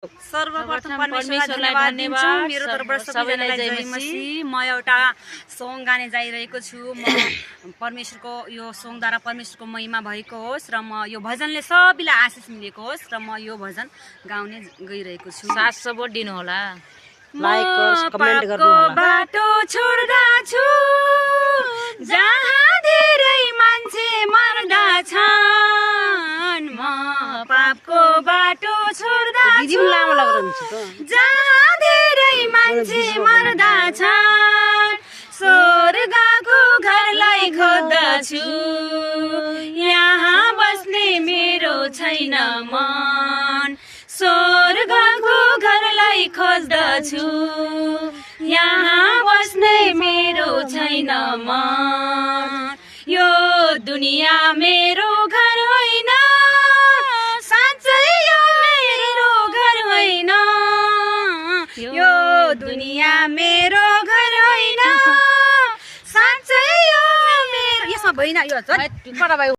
सर्वप्रथम परमेश्वरलाई धन्यवाद दिन्छु। मेरो तर्फबाट सबैजनालाई जय मसीह। म एउटा सङ गाने जाइरहेको छु। म परमेश्वरको यो सङद्वारा परमेश्वरको महिमा भएको होस् र म यो भजनले सबैलाई आशिष मिलेको होस् र म यो भजन गाउने गइरहेको छु। साथ सपोर्ट दिनु होला, लाइक कमेन्ट गर्नु होला। बाटो छोड्दा छु जहाँ धेरै मान्छे मर्दा छन्, म पापको बाटो छोड्दा छु जहाँ धेरै मान्छे मर्दा छन्, स्वर्गको घरलाई खोज्दछु, यहाँ बस्ने मेरो छैन मन, स्वर्गको घरलाई खोज्दछु, यहाँ बस्ने मेरो छैन मन, यो दुनिया मेरो घर होइन, साँच्चै यो मेरो घर होइन, यो दुनिया मेरो घर होइन, साँच्चै यो मेरो। यसमा भएन यो